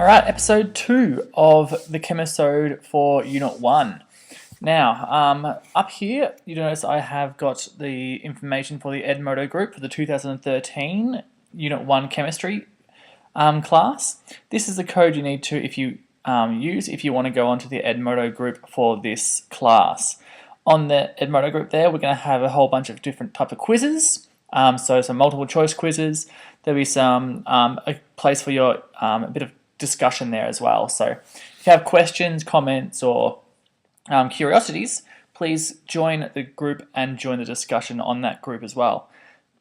Alright, episode 2 of the Chemisode for Unit 1. Now, up here, you notice I have got the information for the Edmodo group for the 2013 Unit 1 Chemistry class. This is the code you need to use if you want to go onto the Edmodo group for this class. On the Edmodo group there, we're going to have a whole bunch of different type of quizzes. So some multiple choice quizzes. There'll be some a place for your a bit of discussion there as well. So if you have questions, comments, or curiosities, please join the group and join the discussion on that group as well.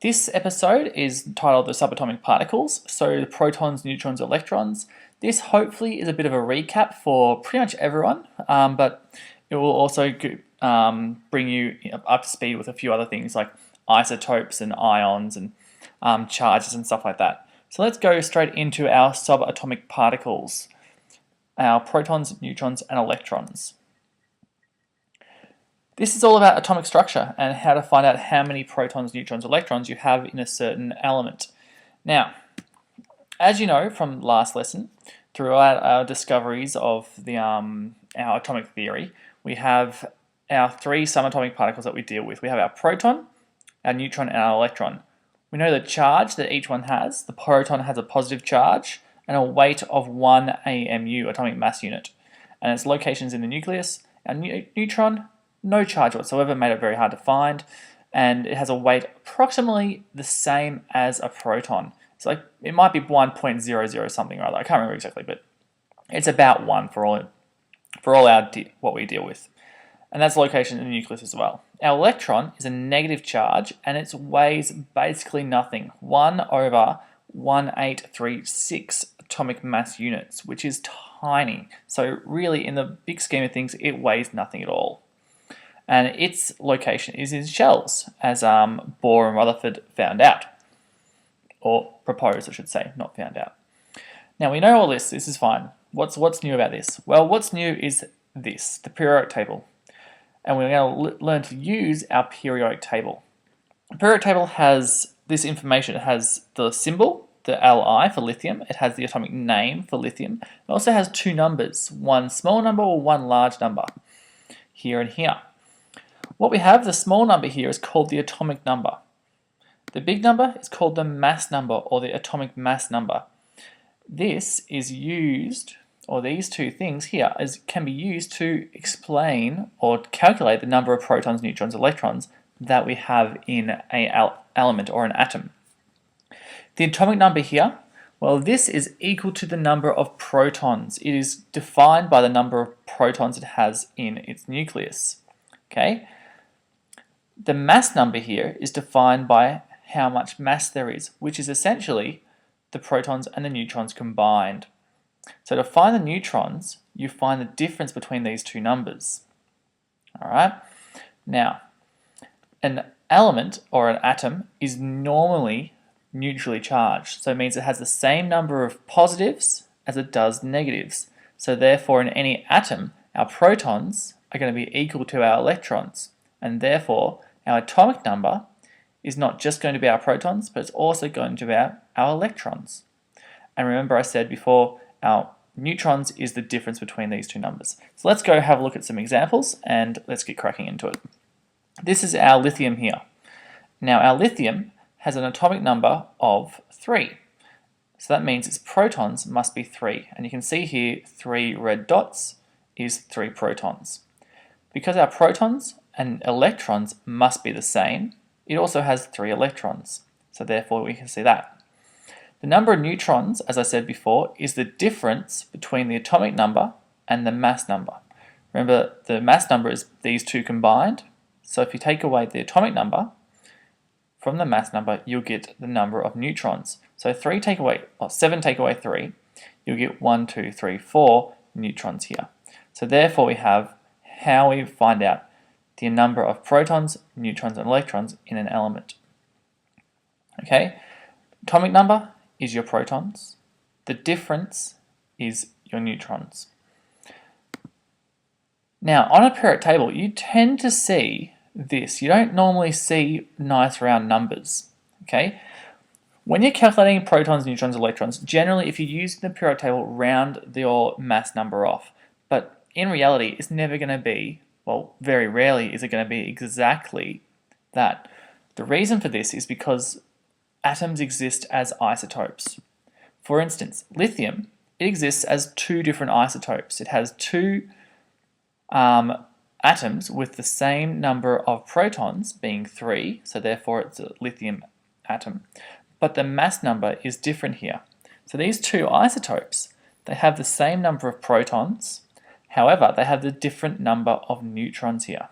This episode is titled The Subatomic Particles, so the protons, neutrons, electrons. This hopefully is a bit of a recap for pretty much everyone, but it will also bring you up to speed with a few other things like isotopes and ions and charges and stuff like that. So let's go straight into our subatomic particles, our protons, neutrons, and electrons. This is all about atomic structure and how to find out how many protons, neutrons, electrons you have in a certain element. Now, as you know from last lesson, throughout our discoveries of our atomic theory, we have our three subatomic particles that we deal with. We have our proton, our neutron, and our electron. We know the charge that each one has. The proton has a positive charge and a weight of 1 AMU, atomic mass unit. And its locations in the nucleus. Our neutron, no charge whatsoever, made it very hard to find. And it has a weight approximately the same as a proton. So like it might be 1.00 something or other. I can't remember exactly, but it's about 1 for all what we deal with. And that's location in the nucleus as well. Our electron is a negative charge and it weighs basically nothing, 1 over 1836 atomic mass units, which is tiny. So really in the big scheme of things, it weighs nothing at all. And its location is in shells, as Bohr and Rutherford found out. Or proposed, I should say, not found out. Now we know all this is fine. What's new about this? Well, what's new is this, the periodic table. And we're going to learn to use our periodic table. The periodic table has this information. It has the symbol, the Li for lithium. It has the atomic name for lithium. It also has two numbers, one small number or one large number, here and here. What we have, the small number here, is called the atomic number. The big number is called the mass number or the atomic mass number. This is used, or these two things here, can be used to explain or calculate the number of protons, neutrons, electrons that we have in an element or an atom. The atomic number here, well, this is equal to the number of protons. It is defined by the number of protons it has in its nucleus. Okay? The mass number here is defined by how much mass there is, which is essentially the protons and the neutrons combined. So to find the neutrons, you find the difference between these two numbers. Alright? Now, an element or an atom is normally neutrally charged. So it means it has the same number of positives as it does negatives. So therefore in any atom, our protons are going to be equal to our electrons. And therefore, our atomic number is not just going to be our protons, but it's also going to be our electrons. And remember I said before, our neutrons is the difference between these two numbers. So let's go have a look at some examples and let's get cracking into it. This is our lithium here. Now our lithium has an atomic number of 3. So that means its protons must be 3. And you can see here 3 red dots is 3 protons. Because our protons and electrons must be the same, it also has 3 electrons. So therefore we can see that. The number of neutrons, as I said before, is the difference between the atomic number and the mass number. Remember, the mass number is these two combined. So if you take away the atomic number from the mass number, you'll get the number of neutrons. So 7 take away 3, you'll get 1, 2, 3, 4 neutrons here. So therefore we have how we find out the number of protons, neutrons, and electrons in an element. Okay, atomic number is your protons. The difference is your neutrons. Now, on a periodic table, you tend to see this. You don't normally see nice round numbers. Okay, When you're calculating protons, neutrons, electrons, generally if you use the periodic table, round your mass number off. But in reality, it's never going to be, well, very rarely is it going to be exactly that. The reason for this is because atoms exist as isotopes. For instance, lithium, it exists as two different isotopes. It has two atoms with the same number of protons, being 3, so therefore it's a lithium atom. But the mass number is different here. So these two isotopes, they have the same number of protons, however, they have the different number of neutrons here.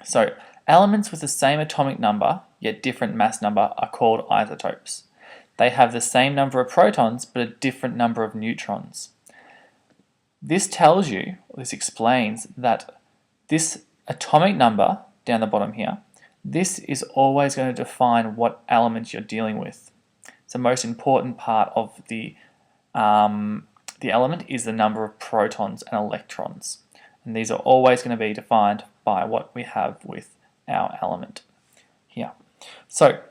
So elements with the same atomic number, yet different mass number, are called isotopes. They have the same number of protons, but a different number of neutrons. This tells you, or this explains, that this atomic number down the bottom here, this is always going to define what element you're dealing with. So the most important part of the element is the number of protons and electrons. And these are always going to be defined by what we have with our element here. So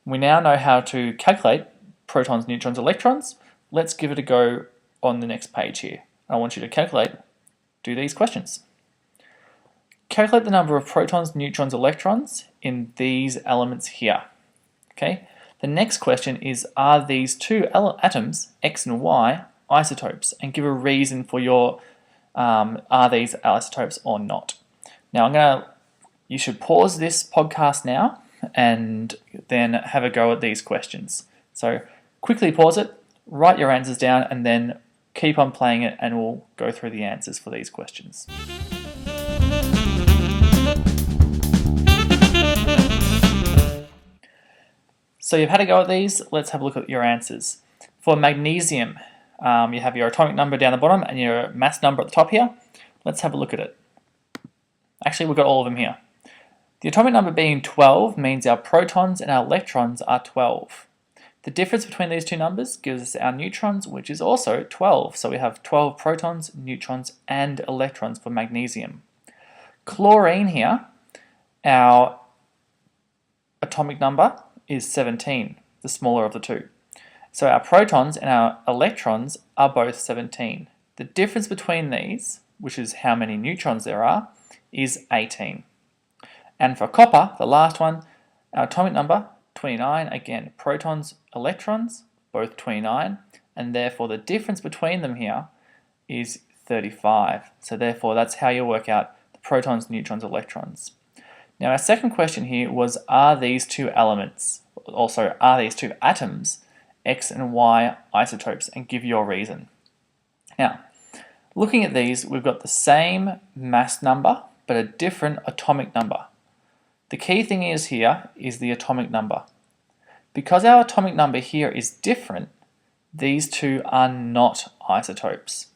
we now know how to calculate protons, neutrons, electrons. Let's give it a go on the next page here. I want you to do these questions. Calculate the number of protons, neutrons, electrons in these elements here. Okay. The next question is, are these two atoms, X and Y, isotopes? And give a reason for your, are these isotopes or not? Now you should pause this podcast now and then have a go at these questions. So quickly pause it, write your answers down, and then keep on playing it and we'll go through the answers for these questions. So you've had a go at these, let's have a look at your answers. For magnesium, you have your atomic number down the bottom and your mass number at the top here. Let's have a look at it. Actually, we've got all of them here. The atomic number being 12 means our protons and our electrons are 12. The difference between these two numbers gives us our neutrons, which is also 12. So we have 12 protons, neutrons, and electrons for magnesium. Chlorine here, our atomic number is 17, the smaller of the two. So our protons and our electrons are both 17. The difference between these, which is how many neutrons there are, is 18. And for copper, the last one, our atomic number, 29, again, protons, electrons, both 29, and therefore the difference between them here is 35. So therefore that's how you work out the protons, neutrons, electrons. Now our second question here was, are these two elements, also are these two atoms, X and Y isotopes, and give your reason. Now, looking at these, we've got the same mass number, but a different atomic number. The key thing is here is the atomic number. Because our atomic number here is different, these two are not isotopes.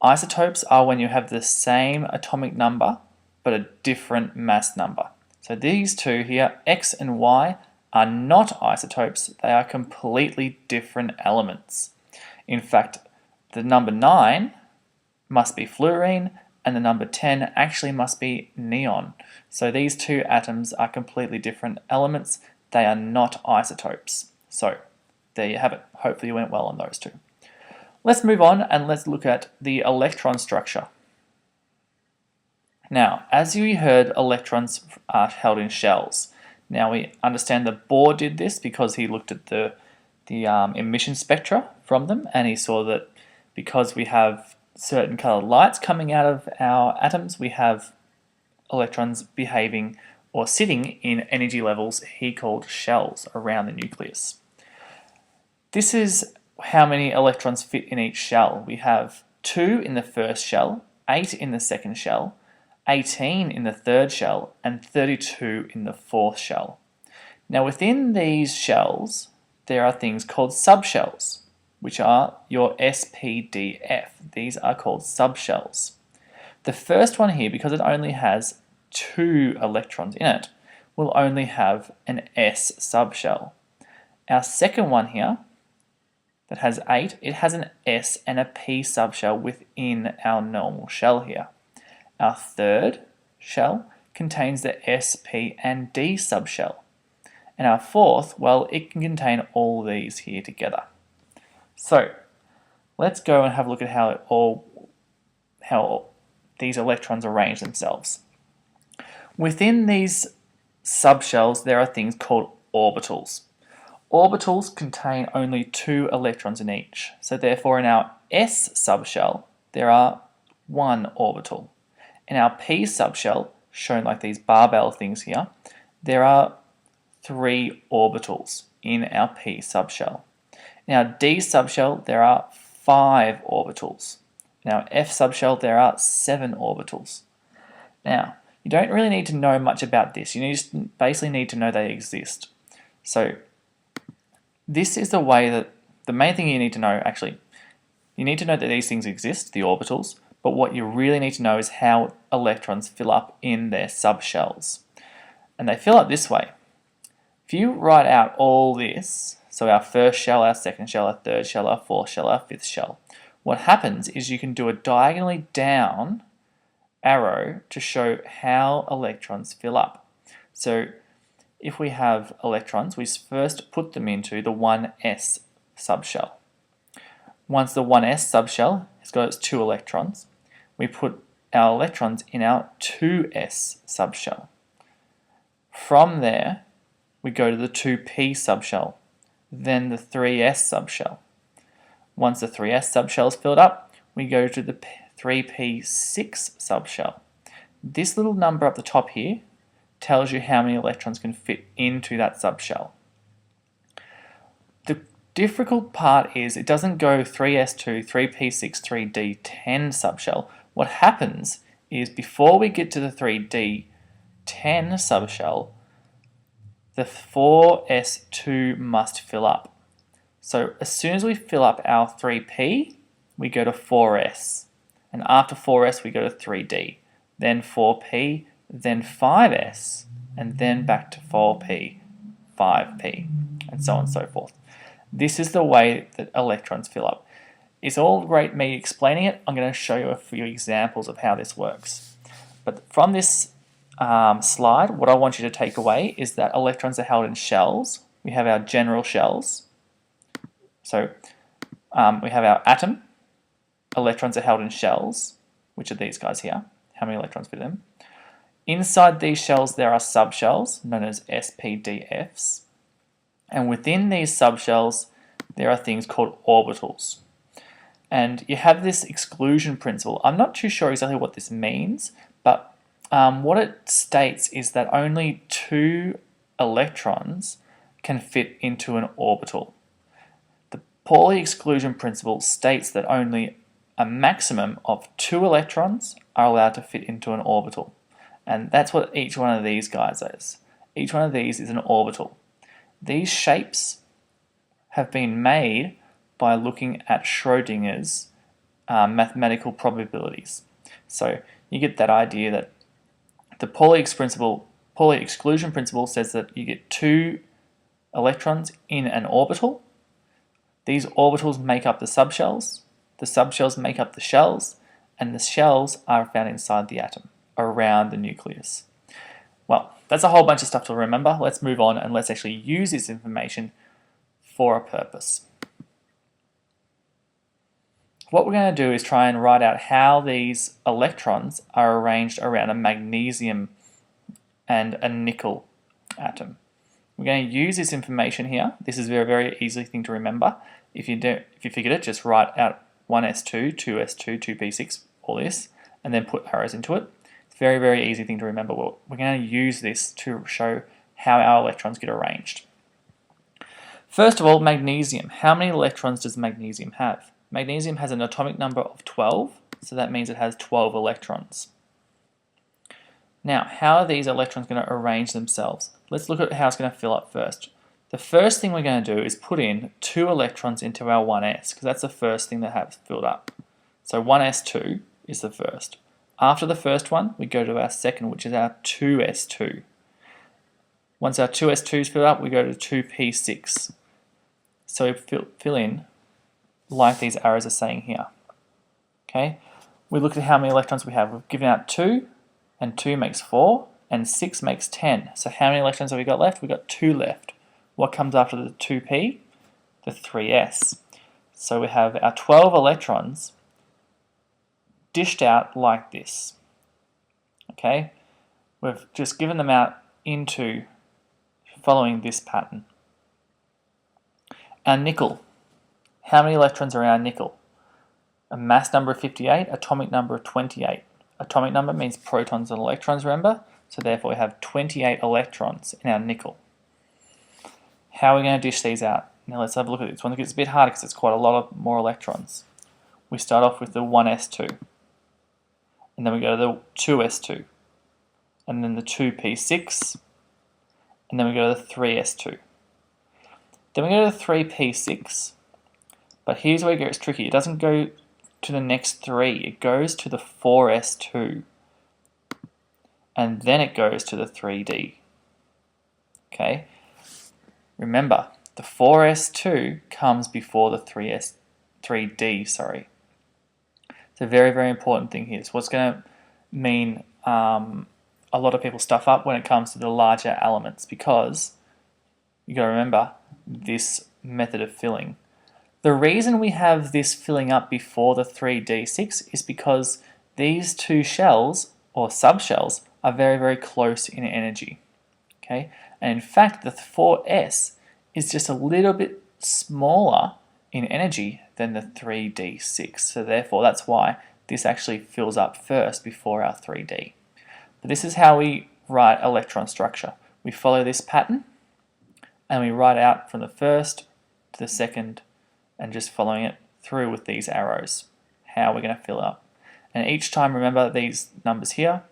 Isotopes are when you have the same atomic number, but a different mass number. So these two here, X and Y, are not isotopes, they are completely different elements. In fact, the number 9 must be fluorine, and the number 10 actually must be neon. So these two atoms are completely different elements, they are not isotopes. So there you have it, hopefully you went well on those two. Let's move on and let's look at the electron structure. Now, as you heard, electrons are held in shells. Now we understand that Bohr did this because he looked at the emission spectra from them, and he saw that because we have certain colored lights coming out of our atoms, we have electrons behaving or sitting in energy levels he called shells around the nucleus. This is how many electrons fit in each shell. We have 2 in the first shell, 8 in the second shell, 18 in the third shell, and 32 in the fourth shell. Now within these shells, there are things called subshells, which are your SPDF. These are called subshells. The first one here, because it only has 2 electrons in it, will only have an S subshell. Our second one here, that has 8, it has an S and a P subshell within our normal shell here. Our third shell contains the S, P, and D subshell. And our fourth, well, it can contain all these here together. So let's go and have a look at how these electrons arrange themselves. Within these subshells, there are things called orbitals. Orbitals contain only 2 electrons in each. So therefore in our S subshell, there are 1 orbital. In our P subshell, shown like these barbell things here, there are 3 orbitals in our P subshell. In our D subshell, there are 5 orbitals. In our F subshell, there are 7 orbitals. Now, you don't really need to know much about this. You just basically need to know they exist. So this is the way that, the main thing you need to know, actually, you need to know that these things exist, the orbitals, but what you really need to know is how electrons fill up in their subshells. And they fill up this way. If you write out all this, so our first shell, our second shell, our third shell, our fourth shell, our fifth shell, what happens is you can do a diagonally down arrow to show how electrons fill up. So if we have electrons, we first put them into the 1s subshell. Once the 1s subshell has got its 2 electrons, we put our electrons in our 2s subshell. From there, we go to the 2p subshell, then the 3s subshell. Once the 3s subshell is filled up, we go to the 3p6 subshell. This little number up the top here tells you how many electrons can fit into that subshell. The difficult part is it doesn't go 3s2, 3p6, 3d10 subshell. What happens is before we get to the 3d10 subshell, the 4s2 must fill up. So as soon as we fill up our 3p, we go to 4s. And after 4s, we go to 3d. Then 4p, then 5s, and then back to 4p, 5p, and so on and so forth. This is the way that electrons fill up. It's all great me explaining it. I'm going to show you a few examples of how this works. But from this slide, what I want you to take away is that electrons are held in shells. We have our general shells. So we have our atom. Electrons are held in shells, which are these guys here. How many electrons fit in them? Inside these shells there are subshells, known as SPDFs. And within these subshells there are things called orbitals. And you have this exclusion principle. I'm not too sure exactly what this means, but what it states is that only 2 electrons can fit into an orbital. The Pauli exclusion principle states that only a maximum of 2 electrons are allowed to fit into an orbital. And that's what each one of these guys is. Each one of these is an orbital. These shapes have been made by looking at Schrodinger's mathematical probabilities. So you get that idea that the Pauli exclusion principle says that you get 2 electrons in an orbital. These orbitals make up the subshells make up the shells, and the shells are found inside the atom, around the nucleus. Well, that's a whole bunch of stuff to remember. Let's move on and let's actually use this information for a purpose. What we're going to do is try and write out how these electrons are arranged around a magnesium and a nickel atom. We're going to use this information here. This is a very, very easy thing to remember. If you forget it, just write out 1s2, 2s2, 2p6, all this, and then put arrows into it. It's a very, very easy thing to remember. Well, we're going to use this to show how our electrons get arranged. First of all, magnesium. How many electrons does magnesium have? Magnesium has an atomic number of 12, so that means it has 12 electrons. Now, how are these electrons going to arrange themselves? Let's look at how it's going to fill up first. The first thing we're going to do is put in 2 electrons into our 1s, because that's the first thing that has filled up. So 1s2 is the first. After the first one, we go to our second, which is our 2s2. Once our 2s2 is filled up, we go to 2p6. So we fill in like these arrows are saying here. Okay, we look at how many electrons we have. We've given out 2, and 2 makes 4, and 6 makes 10. So how many electrons have we got left? We've got 2 left. What comes after the 2p? The 3s. So we have our 12 electrons dished out like this. Okay? We've just given them out into following this pattern. Our nickel. How many electrons are in our nickel? A mass number of 58, atomic number of 28. Atomic number means protons and electrons, remember? So therefore we have 28 electrons in our nickel. How are we going to dish these out? Now let's have a look at this one. It gets a bit harder because it's quite a lot of more electrons. We start off with the 1s2. And then we go to the 2s2. And then the 2p6. And then we go to the 3s2. Then we go to the 3p6. But here's where it gets tricky. It doesn't go to the next 3. It goes to the 4s2. And then it goes to the 3d. Okay? Remember, the 4s2 comes before the 3d, sorry. It's a very, very important thing here. It's what's going to mean a lot of people stuff up when it comes to the larger elements, because you got to remember this method of filling. The reason we have this filling up before the 3d6 is because these two shells, or subshells, are very, very close in energy. Okay? And in fact, the 4s is just a little bit smaller in energy than the 3d6. So therefore, that's why this actually fills up first before our 3d. But this is how we write electron structure. We follow this pattern, and we write out from the first to the second, and just following it through with these arrows, how we're going to fill up. And each time, remember these numbers here.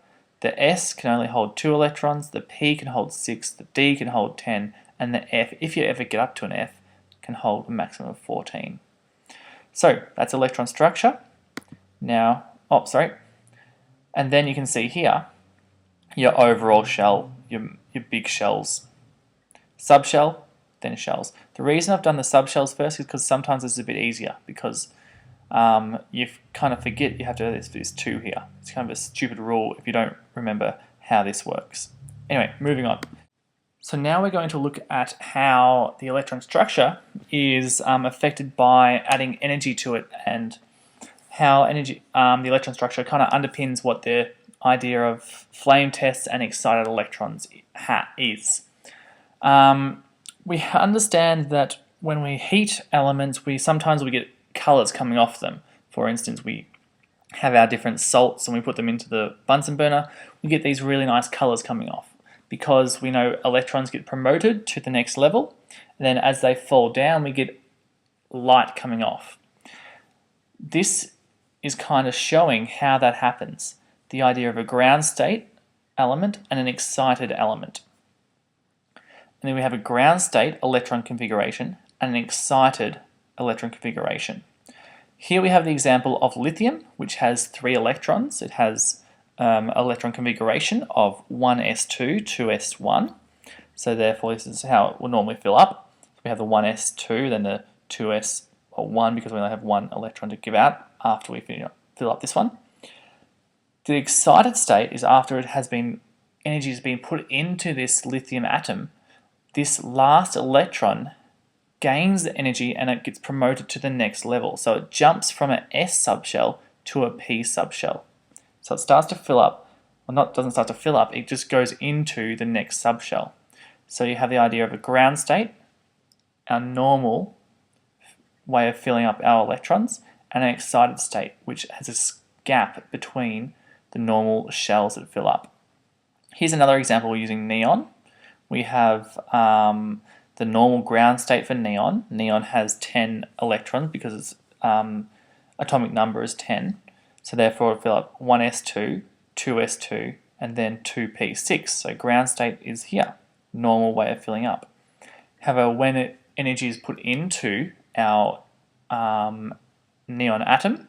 The S can only hold 2 electrons, the P can hold 6, the D can hold 10, and the F, if you ever get up to an F, can hold a maximum of 14. So that's electron structure. Now, and then you can see here your overall shell, your big shells. Subshell, then shells. The reason I've done the subshells first is because sometimes it's a bit easier, because you kind of forget you have to have this 2 here. It's kind of a stupid rule if you don't remember how this works. Anyway, moving on. So now we're going to look at how the electron structure is affected by adding energy to it, and how the electron structure kind of underpins what the idea of flame tests and excited electrons is. We understand that when we heat elements, sometimes we get colors coming off them. For instance, we have our different salts and we put them into the Bunsen burner, we get these really nice colors coming off, because we know electrons get promoted to the next level, and then as they fall down we get light coming off. This is kind of showing how that happens, the idea of a ground state element and an excited element. And then we have a ground state electron configuration and an excited electron configuration. Here we have the example of lithium, which has 3 electrons. It has electron configuration of 1s2, 2s1. So therefore this is how it will normally fill up. So we have the 1s2, then the 2s1, because we only have 1 electron to give out after we fill up this one. The excited state is after energy has been put into this lithium atom. This last electron gains the energy and it gets promoted to the next level. So it jumps from an S subshell to a P subshell. So it starts to fill up, doesn't start to fill up, it just goes into the next subshell. So you have the idea of a ground state, our normal way of filling up our electrons, and an excited state, which has a gap between the normal shells that fill up. Here's another example. We're using neon. We have the normal ground state for neon. Neon has 10 electrons because its atomic number is 10. So therefore it'll fill up 1s2, 2s2, and then 2p6. So ground state is here, normal way of filling up. However, when energy is put into our neon atom,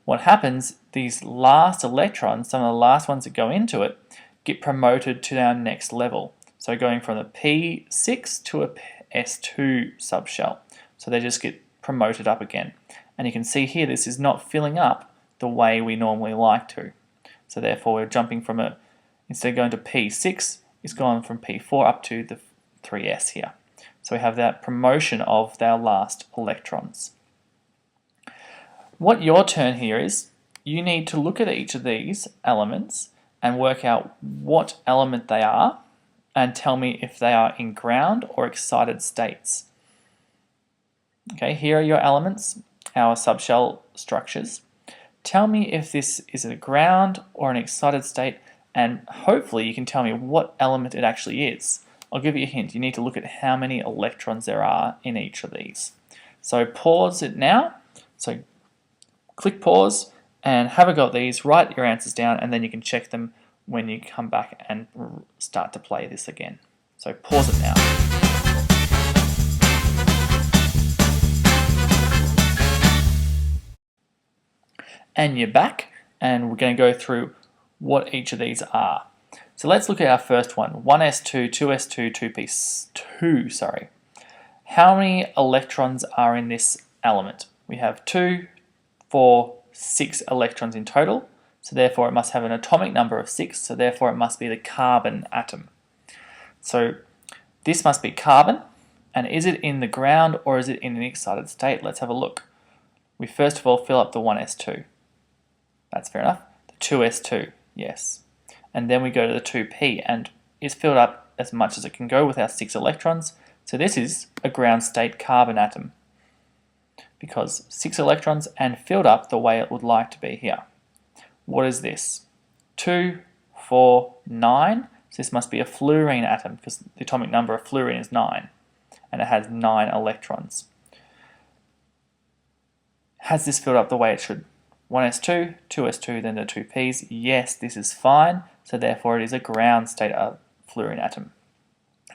what happens, these last electrons, some of the last ones that go into it, get promoted to our next level. So going from the P6 to a S2 subshell. So they just get promoted up again. And you can see here this is not filling up the way we normally like to. So therefore we're jumping from a instead of going to P6, it's gone from P4 up to the 3s here. So we have that promotion of our last electrons. What your turn here is, you need to look at each of these elements and work out what element they are and tell me if they are in ground or excited states. Okay, here are your elements, our subshell structures. Tell me if this is a ground or an excited state, and hopefully you can tell me what element it actually is. I'll give you a hint. You need to look at how many electrons there are in each of these. So pause it now. So click pause and have a go at these, write your answers down, and then you can check them when you come back and start to play this again. So pause it now. And you're back, and we're going to go through what each of these are. So let's look at our first one, 1s2, 2s2, 2p2, sorry. How many electrons are in this element? We have 2, 4, 6 electrons in total, so therefore it must have an atomic number of 6, so therefore it must be the carbon atom. So this must be carbon, and is it in the ground or is it in an excited state? Let's have a look. We first of all fill up the 1s2. That's fair enough. The 2s2, yes. And then we go to the 2p, and it's filled up as much as it can go with our 6 electrons. So this is a ground state carbon atom, because 6 electrons and filled up the way it would like to be here. What is this? 2, 4, 9. So this must be a fluorine atom, because the atomic number of fluorine is 9, and it has 9 electrons. Has this filled up the way it should? 1s2, 2s2, then the 2p's. Yes, this is fine, so therefore it is a ground state fluorine atom.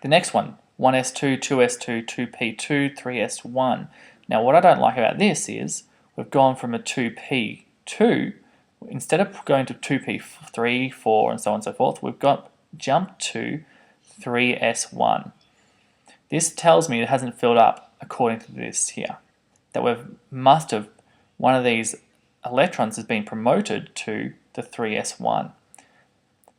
The next one, 1s2, 2s2, 2p2, 3s1. Now what I don't like about this is we've gone from a 2p2, instead of going to 2p3, 4 and so on and so forth, we've jumped to 3s1. This tells me it hasn't filled up according to this here, that one of these electrons has been promoted to the 3s1.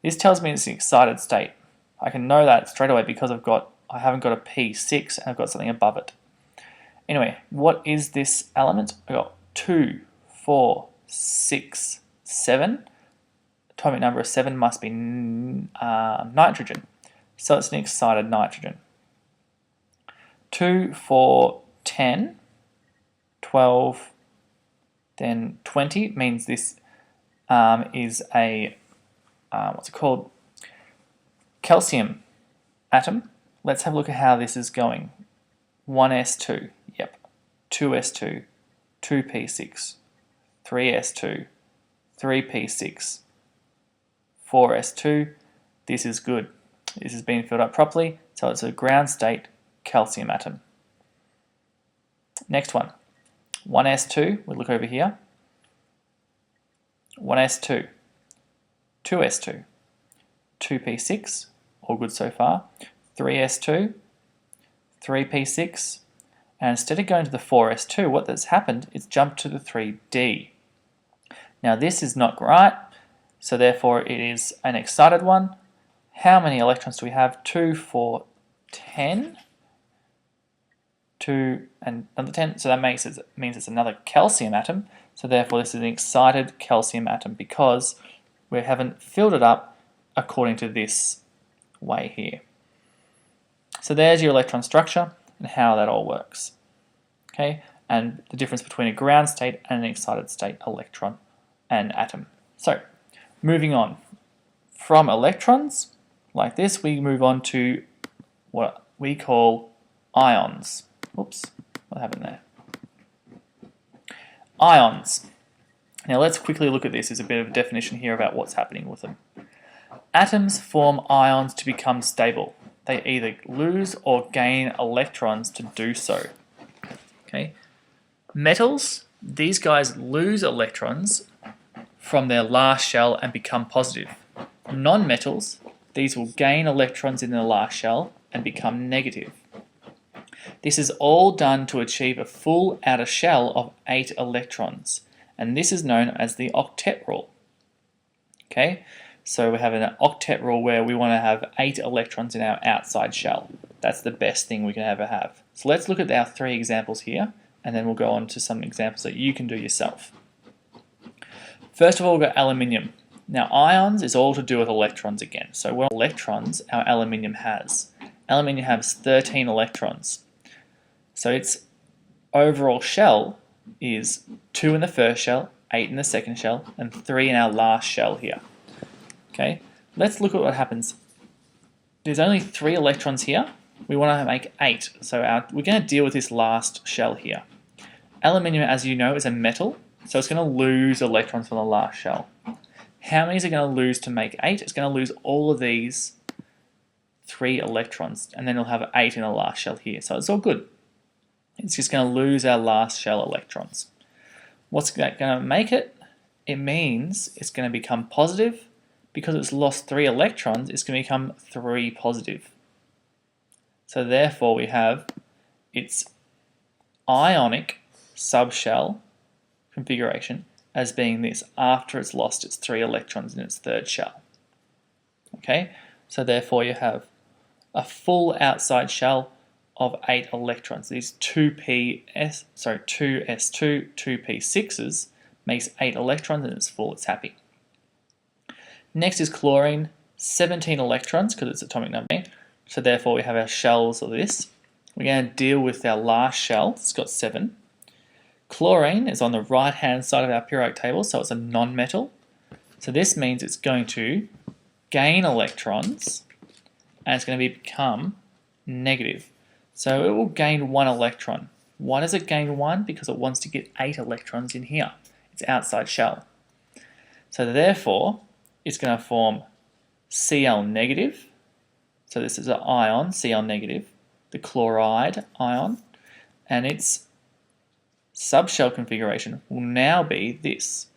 This tells me it's an excited state. I can know that straight away because I haven't got a p6 and I've got something above it. Anyway, what is this element? I've got 2, 4, 6, 7. Atomic number of 7 must be nitrogen. So it's an excited nitrogen. 2, 4, 10, 12, then 20 means this is a, what's it called? Calcium atom. Let's have a look at how this is going. 1s2, yep. 2s2, 2p6, 3s2, 3p6, 4s2. This is good. This has been filled up properly, so it's a ground state calcium atom. Next one. 1s2, we'll look over here. 1s2, 2s2, 2p6, all good so far. 3s2, 3p6, and instead of going to the 4s2, what has happened is jumped to the 3d. Now this is not right, so therefore it is an excited one. How many electrons do we have? 2, 4, 10. 2 and another 10, so that means it's another calcium atom, so therefore this is an excited calcium atom because we haven't filled it up according to this way here. So there's your electron structure and how that all works. Okay, and the difference between a ground state and an excited state electron and atom. So moving on from electrons like this, we move on to what we call ions. Oops, what happened there? Ions. Now let's quickly look at this. There's a bit of a definition here about what's happening with them. Atoms form ions to become stable. They either lose or gain electrons to do so. Okay. Metals, these guys lose electrons from their last shell and become positive. Non-metals, these will gain electrons in their last shell and become negative. This is all done to achieve a full outer shell of 8 electrons, and this is known as the octet rule. Okay, So we have an octet rule where we want to have 8 electrons in our outside shell. That's the best thing we can ever have. So let's look at our 3 examples here, and then we'll go on to some examples that you can do yourself. First of all, we've got aluminium. Now ions is all to do with electrons again. So what electrons our aluminium has? Aluminium has 13 electrons. So its overall shell is 2 in the first shell, 8 in the second shell, and 3 in our last shell here. Okay, let's look at what happens. There's only 3 electrons here. We want to make 8. So we're going to deal with this last shell here. Aluminium, as you know, is a metal, so it's going to lose electrons from the last shell. How many is it going to lose to make 8? It's going to lose all of these 3 electrons, and then it'll have 8 in the last shell here. So it's all good. It's just going to lose our last shell electrons. What's that going to make it? It means it's going to become positive. Because it's lost 3 electrons, it's going to become 3 positive. So therefore we have its ionic subshell configuration as being this after it's lost its 3 electrons in its third shell. Okay, so therefore you have a full outside shell of 8 electrons. These 2s2, 2p6s makes 8 electrons and it's full, it's happy. Next is chlorine, 17 electrons because it's atomic number. So therefore we have our shells of this. We're going to deal with our last shell, it's got 7. Chlorine is on the right hand side of our periodic table, so it's a non-metal. So this means it's going to gain electrons and it's going to become negative. So it will gain 1 electron. Why does it gain 1? Because it wants to get 8 electrons in here, its outside shell. So therefore it's going to form Cl negative. So this is an ion, Cl negative, the chloride ion, and its subshell configuration will now be this.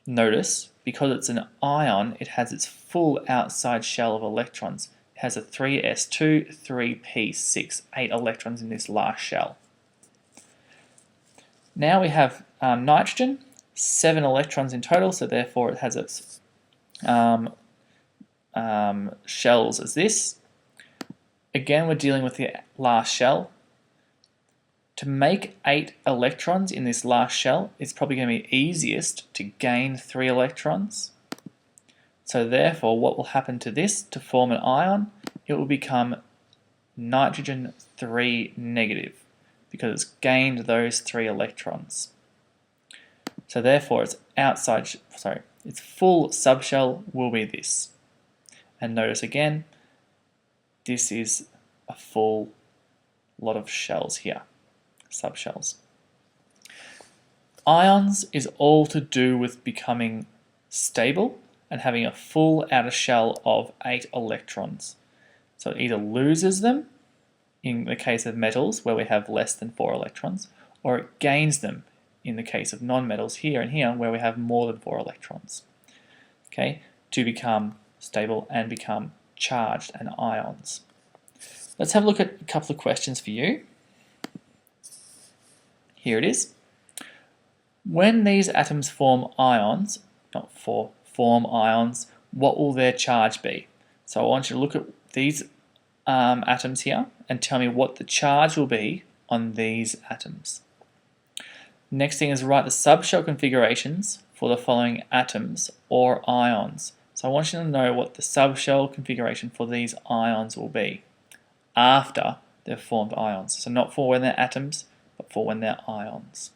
Notice, because it's an ion, it has its full outside shell of electrons. It has a 3s2, 3p6, 8 electrons in this last shell. Now we have nitrogen, 7 electrons in total, so therefore it has its shells as this. Again, we're dealing with the last shell. To make 8 electrons in this last shell, it's probably going to be easiest to gain 3 electrons. So therefore, what will happen to this to form an ion? It will become nitrogen 3 negative because it's gained those 3 electrons. So therefore, its full subshell will be this. And notice again, this is a full lot of shells here, subshells. Ions is all to do with becoming stable and having a full outer shell of 8 electrons. So it either loses them, in the case of metals where we have less than 4 electrons, or it gains them in the case of non-metals here and here where we have more than 4 electrons. Okay, to become stable and become charged and ions. Let's have a look at a couple of questions for you. Here it is. When these atoms form ions, form ions, what will their charge be? So I want you to look at these atoms here and tell me what the charge will be on these atoms. Next thing is write the subshell configurations for the following atoms or ions. So I want you to know what the subshell configuration for these ions will be after they've formed ions. So not for when they're atoms, but for when they're ions.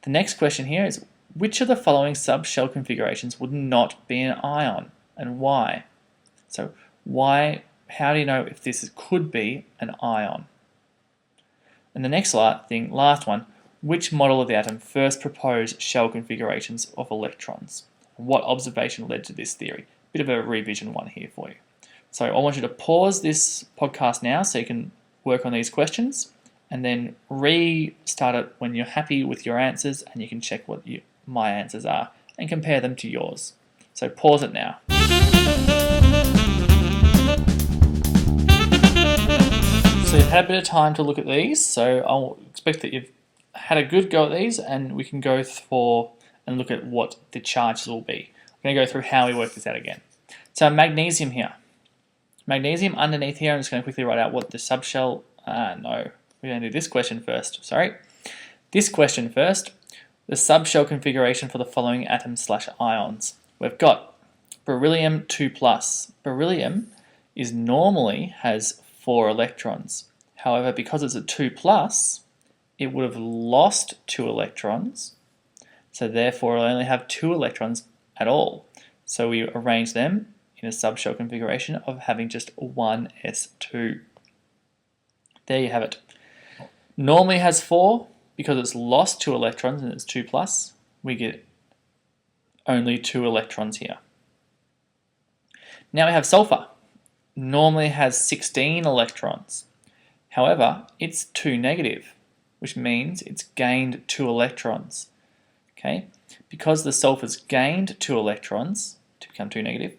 The next question here is, which of the following subshell configurations would not be an ion and why? So how do you know if this could be an ion? And the next last one, which model of the atom first proposed shell configurations of electrons? What observation led to this theory? Bit of a revision one here for you. So I want you to pause this podcast now so you can work on these questions and then restart it when you're happy with your answers and you can check what my answers are and compare them to yours. So pause it now. So you've had a bit of time to look at these, so I'll expect that you've had a good go at these and we can go for and look at what the charges will be. going to go through how we work this out again. So magnesium here. Magnesium underneath here, I'm just going to quickly write out what the subshell, no, we're going to do this question first, sorry. This question first, the subshell configuration for the following atoms/ions. We've got beryllium 2+. Beryllium normally has 4 electrons. However, because it's a 2+, it would have lost 2 electrons, so therefore it'll only have 2 electrons at all. So we arrange them in a subshell configuration of having just 1 s2. There you have it. Normally has 4, because it's lost 2 electrons and it's 2+, we get only 2 electrons here. Now we have sulfur. Normally has 16 electrons. However, it's 2 negative, which means it's gained 2 electrons. Okay? Because the sulfur's gained 2 electrons to become 2 negative,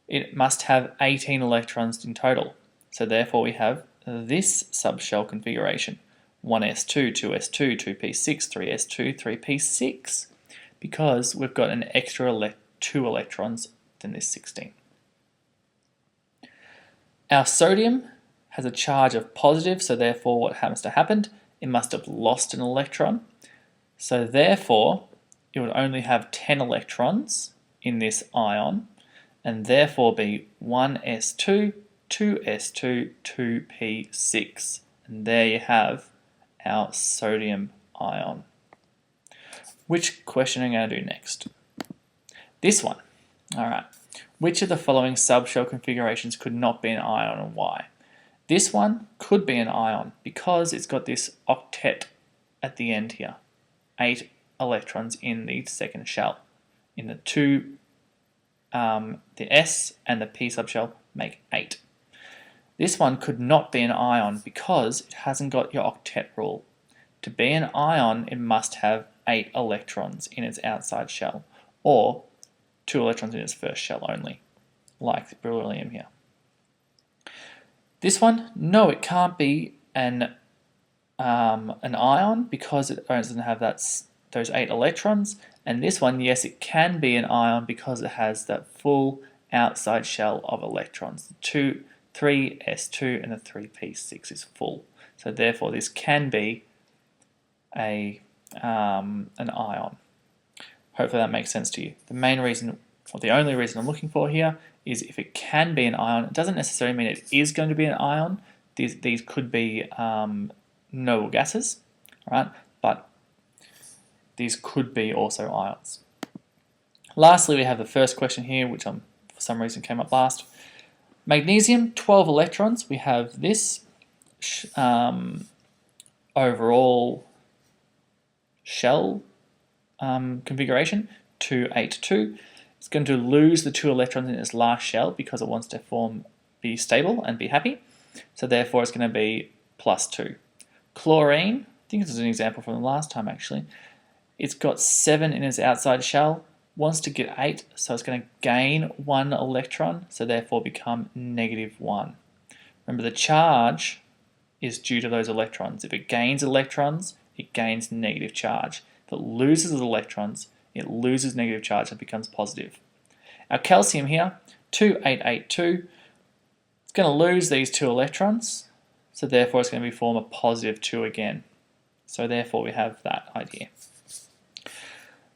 it must have 18 electrons in total. So therefore we have this subshell configuration. 1s2, 2s2, 2p6, 3s2, 3p6, because we've got an extra 2 electrons than this 16. Our sodium has a charge of positive, so therefore what has to happen? It must have lost an electron. So therefore, it would only have 10 electrons in this ion, and therefore be 1s2, 2s2, 2p6. And there you have our sodium ion. Which question am I going to do next? This one. Alright. Which of the following subshell configurations could not be an ion and why? This one could be an ion because it's got this octet at the end here. 8 electrons in the second shell. In the the S and the P subshell make 8. This one could not be an ion because it hasn't got your octet rule. To be an ion, it must have 8 electrons in its outside shell, or 2 electrons in its first shell only, like the beryllium here. This one, no, it can't be an ion because it doesn't have those 8 electrons. And this one, yes, it can be an ion because it has that full outside shell of electrons. The 3s2 and the 3p6 is full. So therefore, this can be an ion. Hopefully that makes sense to you. The main reason, or the only reason I'm looking for here, is if it can be an ion, it doesn't necessarily mean it is going to be an ion. These could be noble gases, right? But these could be also ions. Lastly, we have the first question here, which for some reason came up last. Magnesium, 12 electrons. We have this overall shell configuration, 282. It's going to lose the 2 electrons in its last shell because it wants to be stable and be happy. So therefore it's going to be +2. Chlorine, I think this is an example from the last time actually. It's got 7 in its outside shell, wants to get 8, so it's going to gain 1 electron, so therefore become -1. Remember, the charge is due to those electrons. If it gains electrons, it gains negative charge. If it loses electrons, it loses negative charge and becomes positive. Our calcium here, 2882, it's going to lose these 2 electrons, so therefore it's going to form a +2 again. So therefore we have that idea.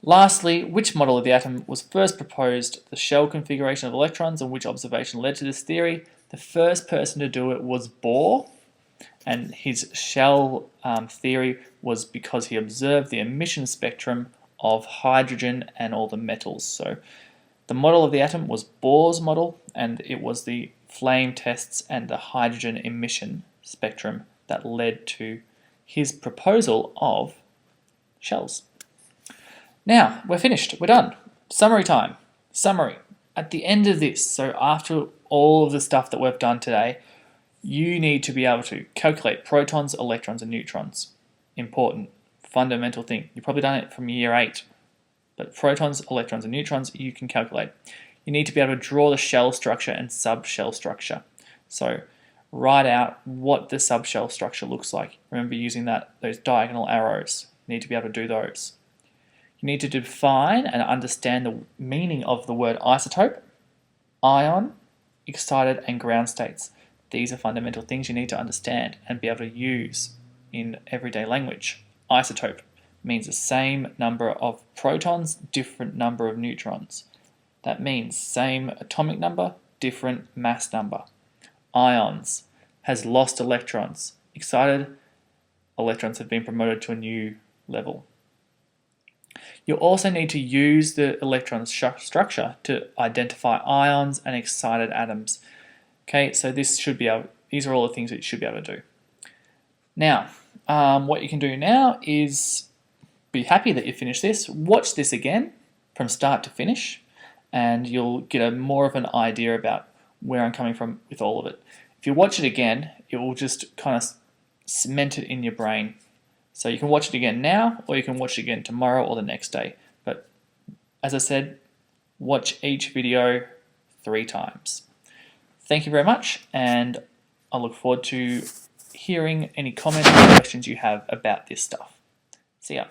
Lastly, which model of the atom was first proposed, the shell configuration of electrons, and which observation led to this theory? The first person to do it was Bohr, and his shell theory was because he observed the emission spectrum of hydrogen and all the metals. So the model of the atom was Bohr's model, and it was the flame tests and the hydrogen emission spectrum that led to his proposal of shells. Now, we're finished. We're done. Summary time. Summary. At the end of this, so after all of the stuff that we've done today, you need to be able to calculate protons, electrons, and neutrons. Important, fundamental thing. You've probably done it from year 8. But protons, electrons, and neutrons, you can calculate. You need to be able to draw the shell structure and subshell structure. So write out what the subshell structure looks like. Remember using those diagonal arrows. You need to be able to do those. You need to define and understand the meaning of the word isotope, ion, excited, and ground states. These are fundamental things you need to understand and be able to use in everyday language. Isotope means the same number of protons, different number of neutrons. That means same atomic number, different mass number. Ions has lost electrons. Excited, electrons have been promoted to a new level. You'll also need to use the electron structure to identify ions and excited atoms. Okay, so these are all the things that you should be able to do. Now, what you can do now is be happy that you finished this. Watch this again from start to finish, and you'll get more of an idea about where I'm coming from with all of it. If you watch it again, it will just kind of cement it in your brain. So you can watch it again now, or you can watch it again tomorrow or the next day. But as I said, watch each video 3 times. Thank you very much, and I look forward to hearing any comments or questions you have about this stuff. See ya.